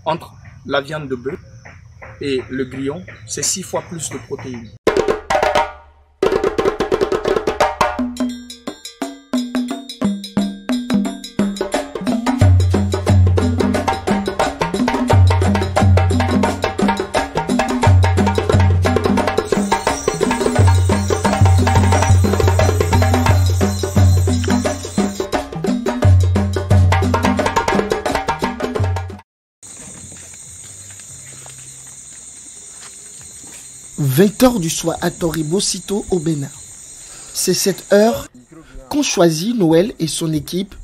Entre la viande de bœuf et le grillon, c'est 6 fois plus de protéines. « 20h du soir à Toribosito au Bénin. C'est cette heure qu'ont choisi Noël et son équipe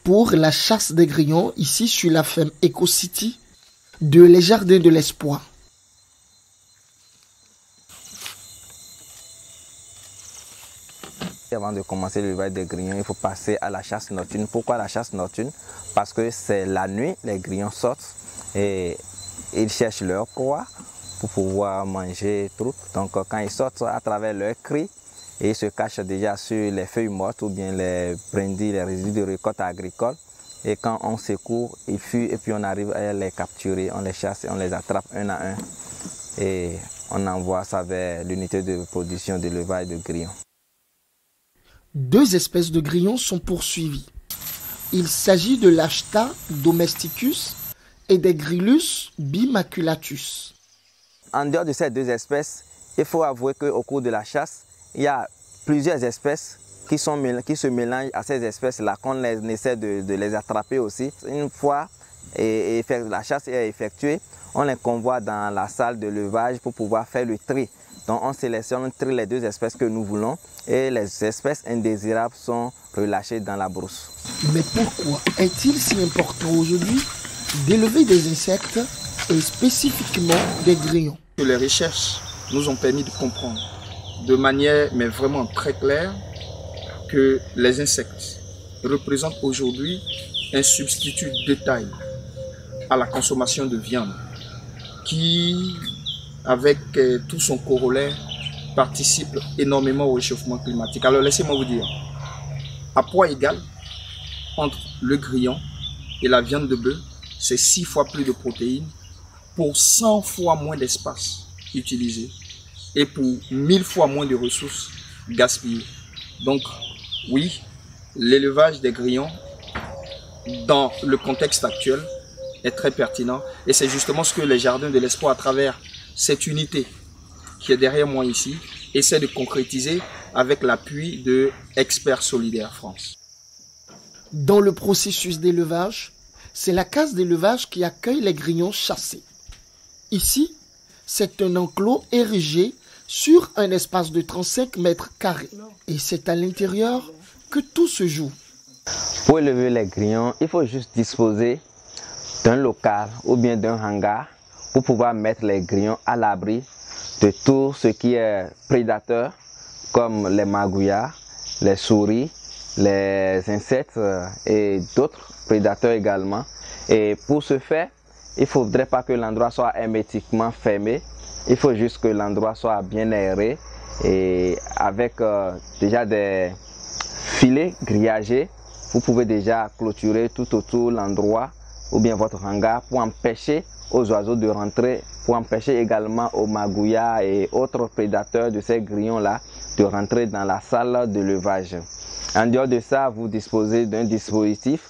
pour la chasse des grillons ici sur la ferme Eco City de Les Jardins de l'Espoir. Avant de commencer l'élevage des grillons, il faut passer à la chasse nocturne. Pourquoi la chasse nocturne? Parce que c'est la nuit, les grillons sortent et ils cherchent leur proie pour pouvoir manger tout. Donc quand ils sortent à travers leurs cris, et ils se cachent déjà sur les feuilles mortes ou bien les brindilles, les résidus de récolte agricole. Et quand on secourt, ils fuient et puis on arrive à les capturer, on les chasse et on les attrape un à un. Et on envoie ça vers l'unité de production d'élevage de grillons. 2 espèces de grillons sont poursuivies. Il s'agit de l'Achta domesticus et des Grillus bimaculatus. En dehors de ces 2 espèces, il faut avouer qu'au cours de la chasse, il y a plusieurs espèces qui se mélangent à ces espèces-là, qu'on essaie de les attraper aussi. Une fois la chasse est effectuée, on les convoie dans la salle de levage pour pouvoir faire le tri. Donc on sélectionne, on trie les 2 espèces que nous voulons et les espèces indésirables sont relâchées dans la brousse. Mais pourquoi est-il si important aujourd'hui d'élever des insectes et spécifiquement des grillons? Les recherches nous ont permis de comprendre de manière mais vraiment très claire que les insectes représentent aujourd'hui un substitut de taille à la consommation de viande qui, avec tout son corollaire, participe énormément au réchauffement climatique. Alors laissez-moi vous dire, à poids égal, entre le grillon et la viande de bœuf, c'est 6 fois plus de protéines pour 100 fois moins d'espace utilisé et pour 1000 fois moins de ressources gaspillées. Donc oui, l'élevage des grillons dans le contexte actuel est très pertinent et c'est justement ce que les Jardins de l'Espoir, à travers cette unité qui est derrière moi ici, essaie de concrétiser avec l'appui de Experts Solidaires France. Dans le processus d'élevage, c'est la case d'élevage qui accueille les grillons chassés. Ici, c'est un enclos érigé sur un espace de 35 mètres carrés. Et c'est à l'intérieur que tout se joue. Pour élever les grillons, il faut juste disposer d'un local ou bien d'un hangar pour pouvoir mettre les grillons à l'abri de tout ce qui est prédateur, comme les magouillards, les souris, les insectes et d'autres prédateurs également. Et pour ce faire, il ne faudrait pas que l'endroit soit hermétiquement fermé. Il faut juste que l'endroit soit bien aéré et avec déjà des filets grillagés. Vous pouvez déjà clôturer tout autour l'endroit ou bien votre hangar pour empêcher aux oiseaux de rentrer, pour empêcher également aux magouillards et autres prédateurs de ces grillons-là de rentrer dans la salle de levage. En dehors de ça, vous disposez d'un dispositif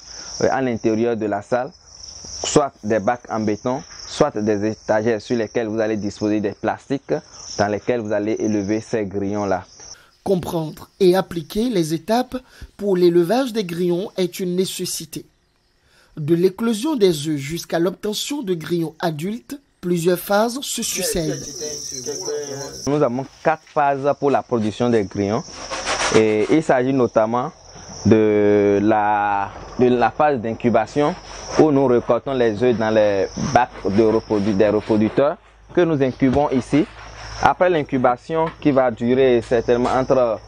à l'intérieur de la salle, soit des bacs en béton, soit des étagères sur lesquelles vous allez disposer des plastiques dans lesquels vous allez élever ces grillons-là. Comprendre et appliquer les étapes pour l'élevage des grillons est une nécessité. De l'éclosion des œufs jusqu'à l'obtention de grillons adultes, plusieurs phases se succèdent. Nous avons 4 phases pour la production des grillons. Et il s'agit notamment de la phase d'incubation où nous récoltons les œufs dans les bacs des reproducteurs que nous incubons ici. Après l'incubation qui va durer certainement entre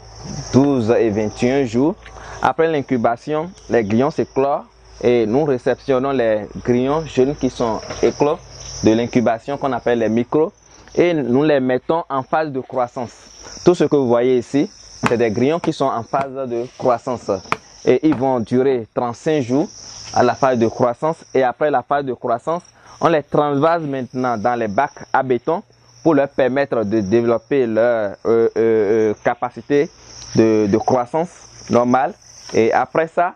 12 et 21 jours, après l'incubation, les grillons s'éclorent et nous réceptionnons les grillons jeunes qui sont éclos de l'incubation qu'on appelle les micros et nous les mettons en phase de croissance. Tout ce que vous voyez ici, c'est des grillons qui sont en phase de croissance. et ils vont durer 35 jours à la phase de croissance. Et après la phase de croissance, on les transvase maintenant dans les bacs à béton pour leur permettre de développer leur capacité de croissance normale. Et après ça,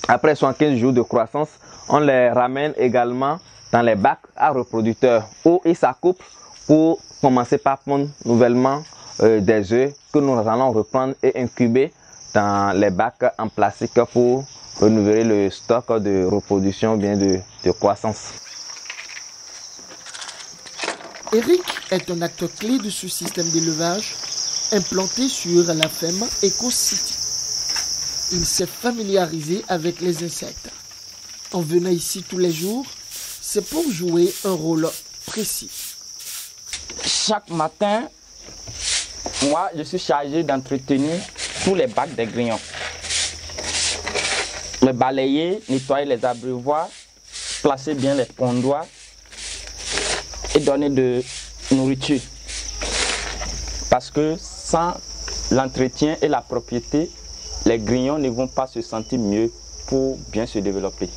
après 75 jours de croissance, on les ramène également dans les bacs à reproducteurs où ils s'accouplent pour commencer par pondre nouvellement des œufs que nous allons reprendre et incuber dans les bacs en plastique pour renouveler le stock de reproduction, bien de croissance. Eric est un acteur clé de ce système d'élevage implanté sur la ferme EcoCity. Il s'est familiarisé avec les insectes. En venant ici tous les jours, c'est pour jouer un rôle précis. Chaque matin, moi, je suis chargé d'entretenir tous les bacs des grillons. Me balayer, nettoyer les abreuvoirs, placer bien les pondoirs et donner de nourriture. Parce que sans l'entretien et la propriété, les grillons ne vont pas se sentir mieux pour bien se développer.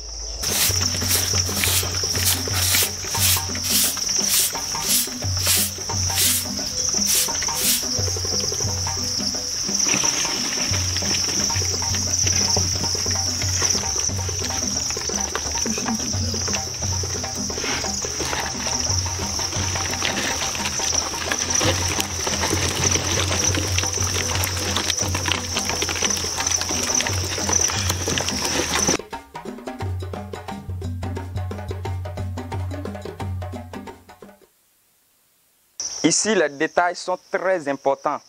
Ici, les détails sont très importants.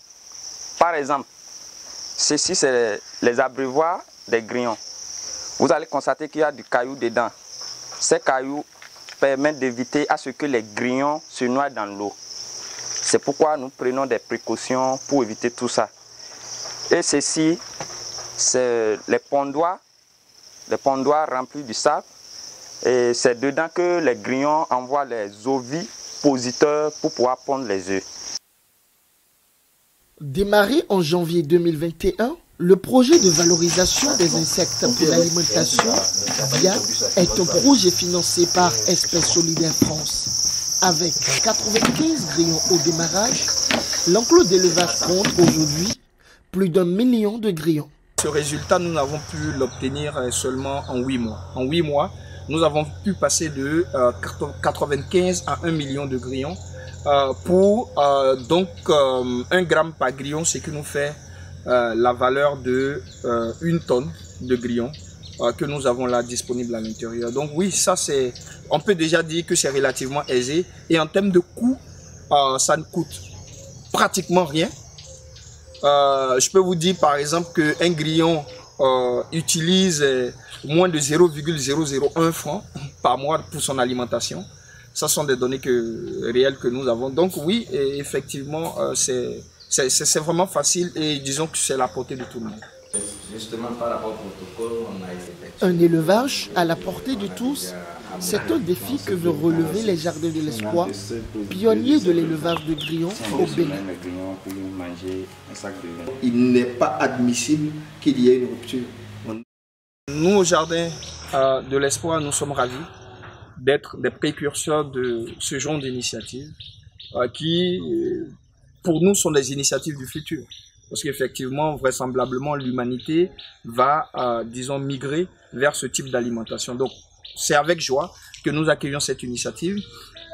Par exemple, ceci, c'est les abreuvoirs des grillons. Vous allez constater qu'il y a du caillou dedans. Ces cailloux permettent d'éviter à ce que les grillons se noient dans l'eau. C'est pourquoi nous prenons des précautions pour éviter tout ça. Et ceci, c'est les pondoirs remplis du sable. Et c'est dedans que les grillons envoient les ovipositeurs pour pouvoir pondre les œufs. Démarré en janvier 2021, le projet de valorisation des insectes pour l'alimentation VIA est un projet financé par Espèces Solidaires France. Avec 95 grillons au démarrage, l'enclos d'élevage compte aujourd'hui plus d'1 million de grillons. Ce résultat, nous n'avons pu l'obtenir seulement en 8 mois. En 8 mois, nous avons pu passer de 95 à 1 million de grillons pour donc 1 gramme par grillon, ce qui nous fait la valeur de 1 tonne de grillons que nous avons là disponible à l'intérieur. Donc oui, ça c'est, on peut déjà dire que c'est relativement aisé et en termes de coût, ça ne coûte pratiquement rien. Je peux vous dire par exemple qu'un grillon utilise moins de 0,001 francs par mois pour son alimentation. Ce sont des données réelles que nous avons. Donc oui, effectivement, c'est vraiment facile et disons que c'est à la portée de tout le monde. Justement, par rapport au protocole, on a effectué Un élevage à la portée de tous, c'est un défi que veut relever les Jardins de l'Espoir, pionniers de l'élevage de grillons au Bénin. Il n'est pas admissible qu'il y ait une rupture. Nous, au Jardin de l'Espoir, nous sommes ravis d'être des précurseurs de ce genre d'initiatives qui, pour nous, sont des initiatives du futur. Parce qu'effectivement, vraisemblablement, l'humanité va, disons, migrer vers ce type d'alimentation. Donc, c'est avec joie que nous accueillons cette initiative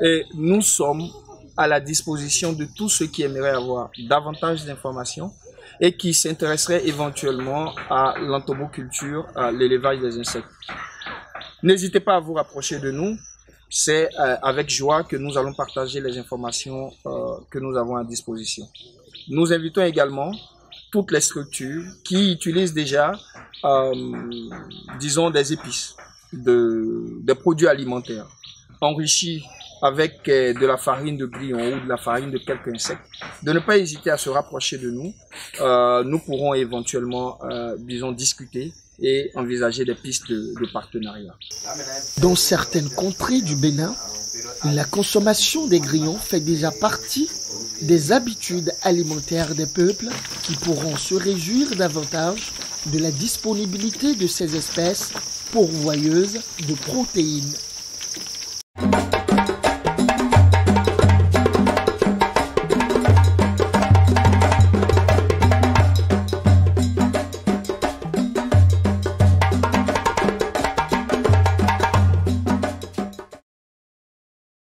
et nous sommes à la disposition de tous ceux qui aimeraient avoir davantage d'informations et qui s'intéresseraient éventuellement à l'entomoculture, à l'élevage des insectes. N'hésitez pas à vous rapprocher de nous. C'est avec joie que nous allons partager les informations que nous avons à disposition. Nous invitons également toutes les structures qui utilisent déjà, disons, des épices, des produits alimentaires enrichis avec de la farine de grillon ou de la farine de quelques insectes, de ne pas hésiter à se rapprocher de nous. Nous pourrons éventuellement, disons, discuter et envisager des pistes de partenariat. Dans certaines contrées du Bénin, la consommation des grillons fait déjà partie des habitudes alimentaires des peuples qui pourront se réjouir davantage de la disponibilité de ces espèces pourvoyeuses de protéines.